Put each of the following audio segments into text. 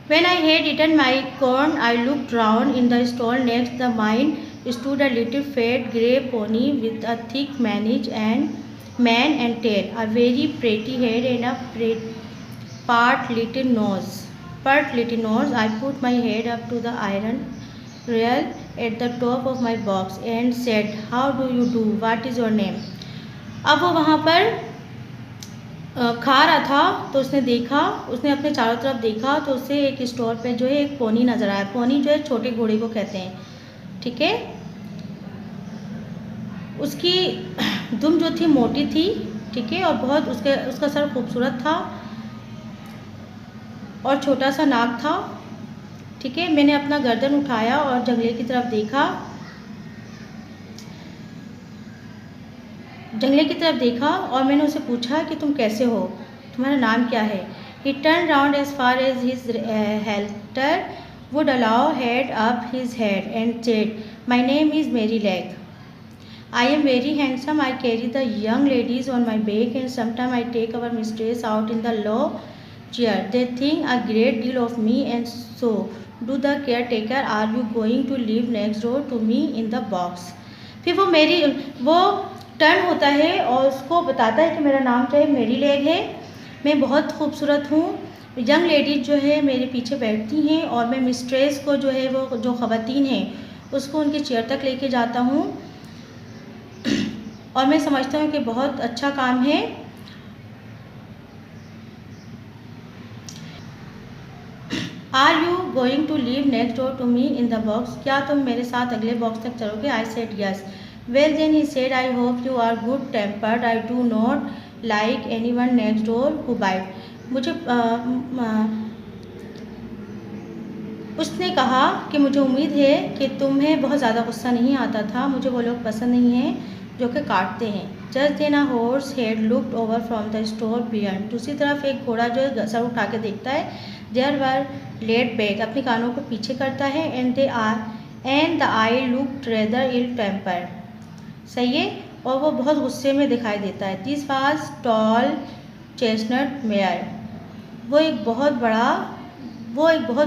When I had eaten my corn, I looked round. In the stall next the mine stood a little fat grey pony with a thick mane and tail, a very pretty head and a pert little nose. I put my head up to the iron rail at the top of my box and said, "How do you do? What is your name?" अब वो वहाँ पर खा रहा था तो उसने अपने चारों तरफ देखा तो उसे एक स्टोर पे जो है एक पोनी नज़र आया। पोनी जो है छोटे घोड़े को कहते हैं, ठीक है। उसकी दुम जो थी मोटी थी, ठीक है, और बहुत उसका सर खूबसूरत था और छोटा सा नाक था, ठीक है। मैंने अपना गर्दन उठाया और जंगले की तरफ देखा और मैंने उसे पूछा कि तुम कैसे हो, तुम्हारा नाम क्या है। He turned round as far as his halter would allow, head up his head and said, "My name is Merryleg. I am very handsome. I carry the young ladies on my back and sometimes I take our mistress out in the low chair. They think a great deal of me and so do the caretaker. Are you going to live next door to me in the box?" फिर वो turn होता है और उसको बताता है कि मेरा नाम जो है मेरीलेग है, मैं बहुत खूबसूरत हूँ, यंग लेडीज जो है मेरे पीछे बैठती हैं और मैं मिस्ट्रेस को जो है वो जो ख़वातीन हैं उसको उनकी चेयर तक लेके जाता हूँ और मैं समझता हूँ कि बहुत अच्छा काम है। Are you going to leave next door to me in the box? क्या तुम मेरे साथ अगले बॉक्स तक चलोगे? I said yes. Well then, he said, I hope you are good tempered. I do not like anyone next door who bite. उसने कहा कि मुझे उम्मीद है कि तुम्हें बहुत ज़्यादा गुस्सा नहीं आता था, मुझे वो लोग पसंद नहीं हैं जो कि काटते हैं। Just then a horse had looked over from the stall beyond. दूसरी तरफ एक घोड़ा जो सर उठा के देखता है, There were laid back, अपने कानों को पीछे करता है, and the eye looked rather ill-tempered. सही है, और वो बहुत गुस्से में दिखाई देता है। This was tall chestnut mare. वो एक बहुत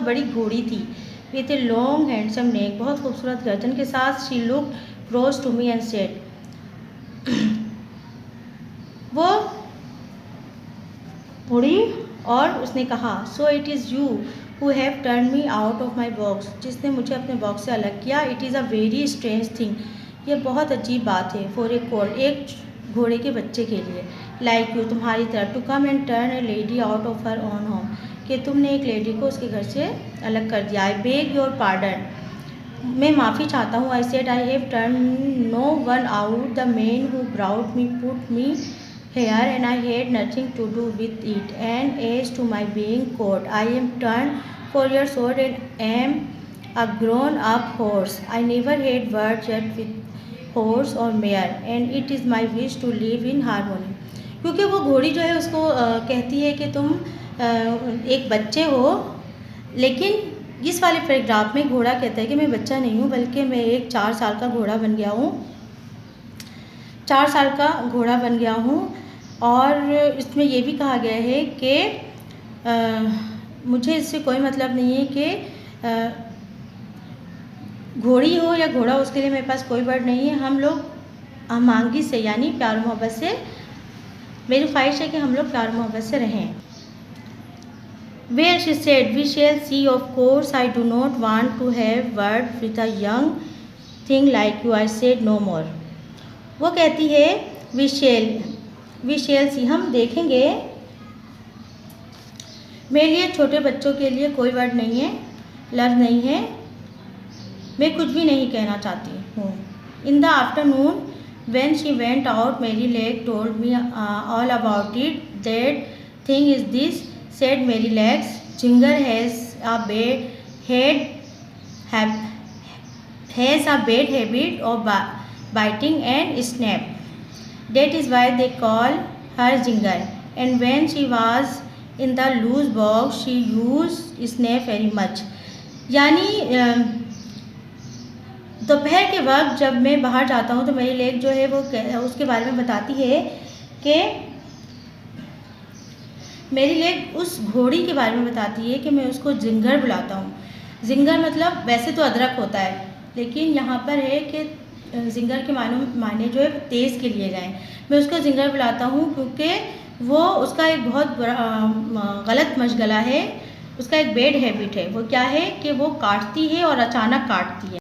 बड़ी घोड़ी थी। With a long handsome neck, बहुत खूबसूरत गर्दन के साथ। She looked close to me and said, वो मुड़ी और उसने कहा, so it is you who have turn me out of my box, जिसने मुझे अपने बॉक्स से अलग किया। It is a very strange thing, ये बहुत अजीब बात है। फॉर ए कोल, एक घोड़े के बच्चे के लिए, लाइक यू, तुम्हारी तरह, to come and turn a lady out of her own home, कि तुमने एक लेडी को उसके घर से अलग कर दिया। आई बेग योर पार्डन, मैं माफ़ी चाहता हूँ। I said, I have turn no one out, the man who brought me put me here and I had nothing to do with it, and as to my being coat, I am turn 4 years old and am a grown up horse. I never had words yet with horse or mare and it is my wish to live in harmony. क्योंकि वो घोड़ी जो है उसको कहती है कि तुम एक बच्चे हो, लेकिन इस वाले पैराग्राफ में घोड़ा कहता है कि मैं बच्चा नहीं हूँ, बल्कि मैं एक 4 साल का घोड़ा बन गया हूँ, 4 साल का घोड़ा बन गया हूँ। और इसमें ये भी कहा गया है कि मुझे इससे कोई मतलब नहीं है कि घोड़ी हो या घोड़ा, उसके लिए मेरे पास कोई वर्ड नहीं है। हम लोग हमांगी से, यानी प्यार मोहब्बत से, मेरी ख्वाहिश है कि हम लोग प्यार मोहब्बत से रहें। Well, she said, we shall see. Of course, I do not want to have word with a young thing like you. I said no more. वो कहती है we shall see, हम देखेंगे। मेरे लिए छोटे बच्चों के लिए कोई वर्ड नहीं है, लफ्ज़ नहीं है, मैं कुछ भी नहीं कहना चाहती हूँ। In the afternoon, when she went out, Merryleg told me all about it. That thing is this, said Merryleg. Ginger has a bad habit of biting and snap. That is why they call her Ginger. And when she was in the loose box, she used snap very much. यानी दोपहर के वक्त जब मैं बाहर जाता हूँ तो मेरी लेग जो है वो उसके बारे में बताती है कि मेरी लेग उस घोड़ी के बारे में बताती है कि मैं उसको जिंगर बुलाता हूँ। जिंगर मतलब वैसे तो अदरक होता है, लेकिन यहाँ पर है कि जिंगर के मायने जो है तेज़ के लिए गए। मैं उसको जिंगर बुलाता हूँ क्योंकि वो उसका एक बहुत गलत मशगला है, उसका एक बैड हैबिट है। वो क्या है कि वो काटती है और अचानक काटती है।